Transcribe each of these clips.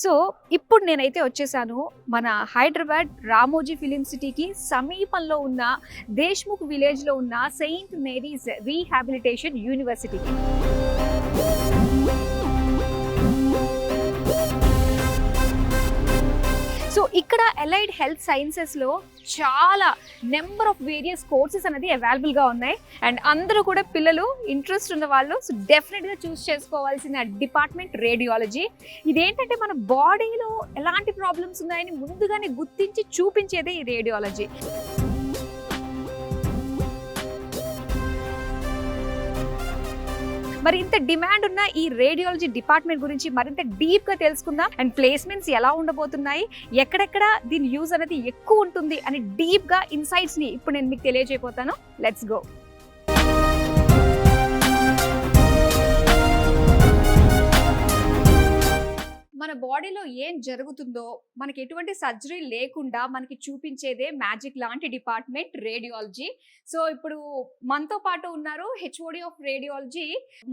So ఇప్పుడు నేనైతే వచ్చేసాను మన హైదరాబాద్ రామోజీ ఫిలిం సిటీకి సమీపంలో ఉన్న దేశ్ముఖ్ విలేజ్లో ఉన్న సెయింట్ మేరీస్ రీహాబిలిటేషన్ యూనివర్సిటీకి. సో ఇక్కడ అలైడ్ హెల్త్ సైన్సెస్లో చాలా నెంబర్ ఆఫ్ వేరియస్ కోర్సెస్ అనేది అవైలబుల్గా ఉన్నాయి. అండ్ అందరూ కూడా పిల్లలు ఇంట్రెస్ట్ ఉన్న వాళ్ళు సో డెఫినెట్గా చూస్ చేసుకోవాల్సిన డిపార్ట్మెంట్ రేడియాలజీ. ఇదేంటంటే మన బాడీలో ఎలాంటి ప్రాబ్లమ్స్ ఉన్నాయని ముందుగానే గుర్తించి చూపించేదే ఈ రేడియాలజీ. మరి ఇంత డిమాండ్ ఉన్న ఈ రేడియాలజీ డిపార్ట్మెంట్ గురించి మరింత డీప్గా తెలుసుకుందాం. అండ్ ప్లేస్మెంట్స్ ఎలా ఉండబోతున్నాయి, ఎక్కడెక్కడ దీని యూజ్ అనేది ఎక్కువ ఉంటుంది అని డీప్గా ఇన్సైట్స్ని ఇప్పుడు నేను మీకు తెలియజేయబోతాను. Let's go. మన బాడీలో ఏం జరుగుతుందో మనకి ఎటువంటి సర్జరీ లేకుండా మనకి చూపించేదే మ్యాజిక్ లాంటి డిపార్ట్మెంట్ రేడియాలజీ. సో ఇప్పుడు మనతో పాటు ఉన్నారు హెచ్ఓడి ఆఫ్ రేడియాలజీ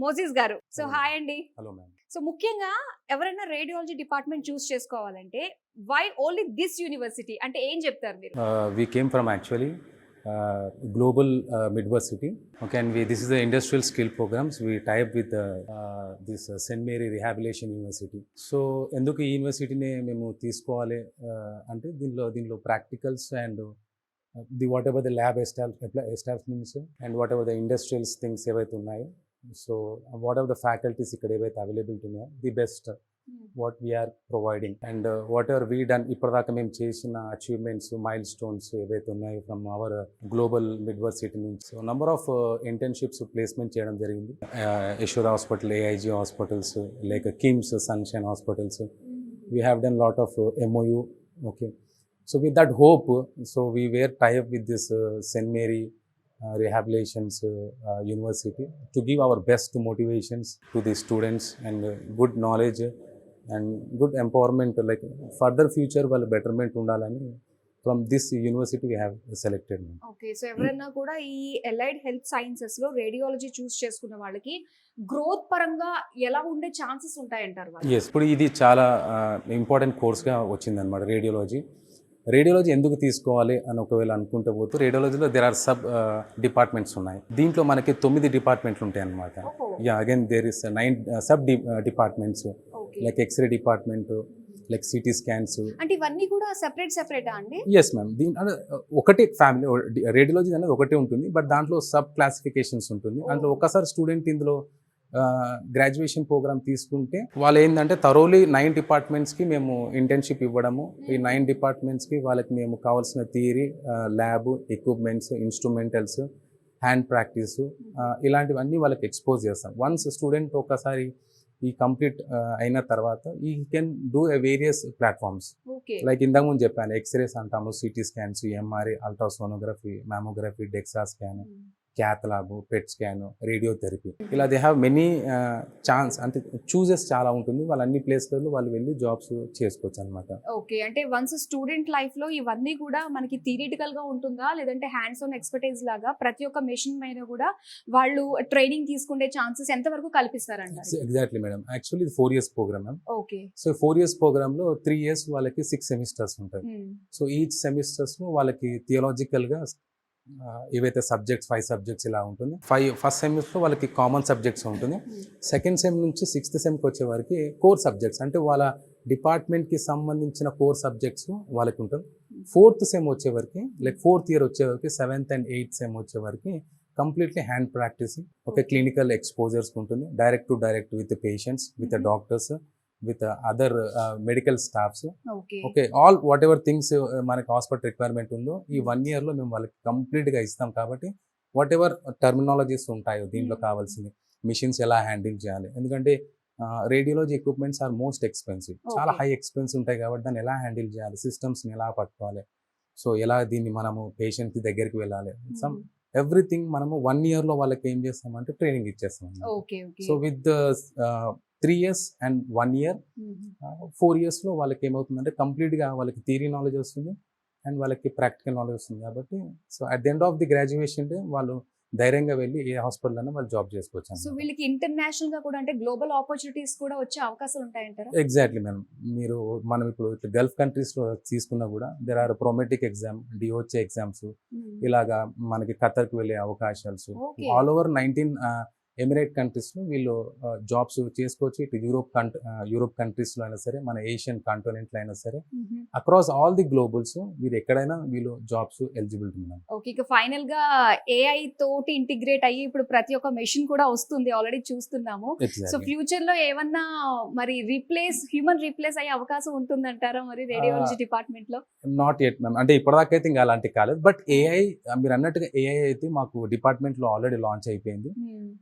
మోజిస్ గారు. సో హాయ్ అండి. Hello ma'am. సో ముఖ్యంగా ఎవరైనా రేడియాలజీ డిపార్ట్మెంట్ చూస్ చేసుకోవాలంటే వై ఓన్లీ దిస్ యూనివర్సిటీ అంటే ఏం చెప్తారు మీరు? We came from actually global midversity. Okay, and this is the industrial skill programs. We tie up with this St. Mary Rehabilitation University. So ఎందుకు ఈ యూనివర్సిటీని మేము తీసుకోవాలి అంటే దీనిలో practicals and what ever the lab establishments and what ever the industrials things ఏవైతే ఉన్నాయో, so what ever the faculties ఇక్కడ ఏవైతే అవైలబిలిటీ ఉన్నాయో the best what we are providing and whatever we done ఇప్పటిదాకా మేము చేసిన అచీవ్మెంట్స్ మైల్ స్టోన్స్ ఏవైతే ఉన్నాయో ఫ్రమ్ అవర్ గ్లోబల్ మిడ్వర్సిటీ నుంచి. So number of internships placement చేయడం జరిగింది. Yashoda hospital, AIG hospitals, like KIMS, sunshine hospitals. We have done lot of MOU. Okay, so with that hope so we were tie up with this Saint Mary Rehabilitations University to give our best motivations to the students and good knowledge and good empowerment, like further future వాళ్ళ betterment ఉండాలని from this university we have selected. Okay, so ఎవరైనా కూడా ఈ allied health sciences లో radiology చూస్ చేసుకున్న వాళ్ళకి growth పరంగా ఎలా ఉండే ఛాన్సెస్ ఉంటాయంటారు? ఎస్, ఇప్పుడు ఇది చాలా ఇంపార్టెంట్ కోర్స్గా వచ్చిందనమాట రేడియాలజీ. రేడియాలజీ ఎందుకు తీసుకోవాలి అని ఒకవేళ అనుకుంటే పోతే రేడియాలజీలో దేర్ ఆర్ సబ్ డిపార్ట్మెంట్స్ ఉన్నాయి. దీంట్లో మనకి 9 డిపార్ట్మెంట్లు ఉంటాయి అన్నమాట. Again there is 9 sub departments like x-ray department, like CT scans. అంటే ఇవన్నీ కూడా సెపరేటా అండి? Yes ma'am. ఒకటి ఫ్యామిలీ రేడియాలజీ అనేది ఒకటే ఉంటుంది, బట్ దాంట్లో సబ్ క్లాసిఫికేషన్స్ ఉంటుంది. అందులో ఒకసారి స్టూడెంట్ ఇందులో గ్రాడ్యుయేషన్ ప్రోగ్రామ్ తీసుకుంటే వాళ్ళు ఏంటంటే థరోలీ 9 డిపార్ట్మెంట్స్కి మేము ఇంటర్న్షిప్ ఇవ్వడము. ఈ 9 డిపార్ట్మెంట్స్కి వాళ్ళకి మేము కావాల్సిన theory, lab equipments, instrumentals, hand practice, ఇలాంటివన్నీ వాళ్ళకి ఎక్స్పోజ్ చేస్తాం. వన్స్ స్టూడెంట్ ఒకసారి ఈ కంప్లీట్ అయిన తర్వాత ఈ can do various platforms. Like ఇంతకు ముందు చెప్పాను, ఎక్స్రేస్ అంటాము, CT scans, MRI, ultrasonography, mammography, DEXA scan, cath lab, PET scan, radiotherapy, ఇలా దే హ్యావ్ మెనీ ఛాన్స్. అంటే చూజెస్ చాలా ఉంటుంది. వాళ్ళు అన్ని ప్లేస్లలో వాళ్ళు వెళ్ళి జాబ్స్ చేసుకోవచ్చు అనమాట. ఓకే, అంటే వన్స్ స్టూడెంట్ లైఫ్ లో ఇవన్నీ కూడా మనకి థియరిటికల్ గా ఉంటుందా, లేదంటే హ్యాండ్స్ ఆన్ ఎక్స్పర్టైజ్ లాగా ప్రతి ఒక్క మెషిన్ మీద కూడా వాళ్ళు ట్రైనింగ్ తీసుకునే ఛాన్సెస్ ఎంత వరకు కల్పిస్తారంటారు? Exactly madam. యాక్చువల్లీ ఇది 4 years program ma'am. Okay, so 4 years program లో 3 years వాళ్ళకి 6 semesters ఉంటాయి. సో ఈచ్ సెమిస్టర్స్ లో వాళ్ళకి థియలాజికల్ గా ఏవైతే సబ్జెక్ట్స్ 5 subjects ఇలా ఉంటుంది. ఫస్ట్ సెమిస్టర్లో వాళ్ళకి కామన్ సబ్జెక్ట్స్ ఉంటుంది. సెకండ్ సెమ్ నుంచి 6th సెమ్కి వచ్చే వరకు కోర్ సబ్జెక్ట్స్ అంటే వాళ్ళ డిపార్ట్మెంట్కి సంబంధించిన కోర్ సబ్జెక్ట్స్ వాళ్ళకి ఉంటుంది. 4th సెమ్ వచ్చే వరకు, లైక్ 4th year వచ్చే వరకు, 7th and 8th సెమ్ వచ్చే వరకు completely hand practice, okay, clinical exposures ఉంటుంది, direct to direct with patients, with doctors, with other medical staffs. Okay, all whatever things మనకి hospital requirement ఉందో ఈ 1 year లో మేము వాళ్ళకి కంప్లీట్గా ఇస్తాం. కాబట్టి వాట్ ఎవర్ టర్మినాలజీస్ ఉంటాయో దీంట్లో కావాల్సింది, మిషన్స్ ఎలా హ్యాండిల్ చేయాలి, ఎందుకంటే radiology equipments are most expensive, చాలా హై ఎక్స్పెన్స్ ఉంటాయి. కాబట్టి దాన్ని ఎలా హ్యాండిల్ చేయాలి, సిస్టమ్స్ని ఎలా పట్టుకోవాలి, సో ఎలా దీన్ని మనము పేషెంట్ దగ్గరికి వెళ్ళాలి, సమ్ ఎవ్రీథింగ్ మనము 1 year లో వాళ్ళకి ఏం చేస్తామంటే ట్రైనింగ్ ఇచ్చేస్తాం. So with 3 years and 1 year, 4 years లో వాళ్ళకి ఏమవుతుందంటే కంప్లీట్గా వాళ్ళకి థియరీ నాలెడ్జ్ వస్తుంది అండ్ వాళ్ళకి ప్రాక్టికల్ నాలెడ్జ్ వస్తుంది. కాబట్టి so at the end of the graduation day వాళ్ళు ధైర్యంగా వెళ్ళి ఏ హాస్పిటల్ అయినా వాళ్ళు జాబ్ చేసుకోవచ్చు సో అన్నమాట. వీళ్ళకి ఇంటర్నేషనల్ గా కూడా అంటే గ్లోబల్ ఆపర్చునిటీస్ కూడా వచ్చే అవకాశాలు ఉంటాయంటారా? Exactly madam. మనం ఇప్పుడు ఇట్లా గల్ఫ్ కంట్రీస్లో తీసుకున్నా కూడా దెర్ ఆర్ ప్రొమెటిక్ ఎగ్జామ్, డిఓచే ఎగ్జామ్స్, ఇలాగా మనకి ఖతర్కి వెళ్ళే అవకాశాలు Okay. ఆల్ ఓవర్ 19 ఎమిరేట్ కంట్రీస్లో వీళ్ళు జాబ్స్ చేసుకోవచ్చు. ఇటు యూరోప్ కంట్రీస్లో అయినా సరే, మన ఏషియన్ కాంటినెంట్లో అయినా సరే, అక్రాస్ ఆల్ ది గ్లోబల్స్ వీళ్ళు ఎక్కడైనా వీళ్ళు జాబ్స్ ఎలిజిబిలిటీ ఉన్నాం. ఓకే, ఇక ఫైనల్ గా ఏఐ తోటి ఇంటిగ్రేట్ అయ్యి ఇప్పుడు ప్రతి ఒక్క మెషిన్ కూడా వస్తుంది, ఆల్రెడీ చూస్తున్నాము. So exactly. ఫ్యూచర్ లో ఏమన్నా మరి హ్యూమన్ రీప్లేస్ అయ్యే అవకాశం ఉంటుందంటారా మరి రేడియాలజీ డిపార్ట్మెంట్ లో? Not at ma'am. అంటే ఇప్పటిదాకా అయితే ఇంకా అలాంటి కాలేదు. బట్ ఏఐ, మీరు అన్నట్టుగా ఏఐ అయితే మాకు డిపార్ట్మెంట్లో ఆల్రెడీ లాంచ్ అయిపోయింది.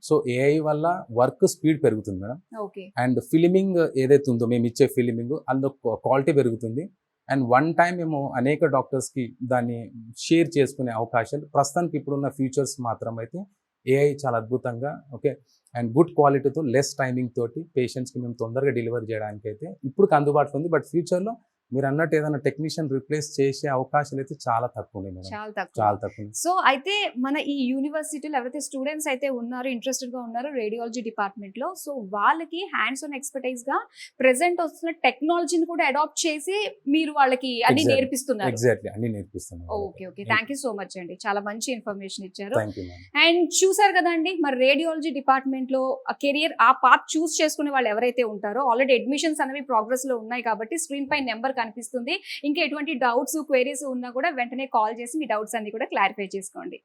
సో ఏఐ వల్ల వర్క్ స్పీడ్ పెరుగుతుంది మేడం. ఓకే. అండ్ ఫిలిమింగ్ ఏదైతే ఉందో మేము ఇచ్చే ఫిలిమింగ్ అందులో క్వాలిటీ పెరుగుతుంది. అండ్ వన్ టైం మేము అనేక డాక్టర్స్కి దాన్ని షేర్ చేసుకునే అవకాశాలు ప్రస్తుతానికి ఇప్పుడున్న ఫ్యూచర్స్ మాత్రం అయితే ఏఐ చాలా అద్భుతంగా ఓకే అండ్ గుడ్ క్వాలిటీతో లెస్ టైమింగ్ తోటి పేషెంట్స్కి మేము తొందరగా డెలివరీ చేయడానికి అయితే ఇప్పుడు అందుబాటులో ఉంది. బట్ ఫ్యూచర్లో మీరు అన్నట్టు ఏదైనా టెక్నీషియన్ రిప్లేస్ చేసే అవకాశాలు అయితే చాలా తక్కువ ఉన్నాయి మేడం. చాలా తక్కువ. చాలా తక్కువ. సో అయితే మన ఈ యూనివర్సిటీలో ఎవరైతే స్టూడెంట్స్ అయితే ఉన్నారో, ఇంట్రెస్టెడ్ గా ఉన్నారో రేడియాలజీ డిపార్ట్మెంట్ లో, సో వాళ్ళకి హ్యాండ్స్ ఆన్ ఎక్స్పర్టైజ్ గా ప్రెసెంట్ వస్తున్న టెక్నాలజీని కూడా అడాప్ట్ చేసి మీరు వాళ్ళకి అన్ని Exactly. నేర్పిస్తున్నారు. ఎగ్జాక్ట్లీ అన్ని నేర్పిస్తున్నాం. Okay okay, thank you so much అండి, చాలా మంచి ఇన్ఫర్మేషన్ ఇచ్చారు. Thank you ma'am. అండ్ చూసారు కదండి, మరి రేడియాలజీ డిపార్ట్మెంట్ లో ఆ కెరియర్, ఆ పాత్ చూస్ చేసుకునే వాళ్ళు ఎవరైతే ఉంటారో ఆల్రెడీ అడ్మిషన్స్ అనేవి ప్రోగ్రెస్ లో ఉన్నాయి కాబట్టి స్క్రీన్ పై నెంబర్ కనిపిస్తుంది. ఇంకా ఎటువంటి డౌట్స్, క్వైరీస్ ఉన్నా కూడా వెంటనే కాల్ చేసి మీ డౌట్స్ అన్ని కూడా క్లారిఫై చేసుకోండి.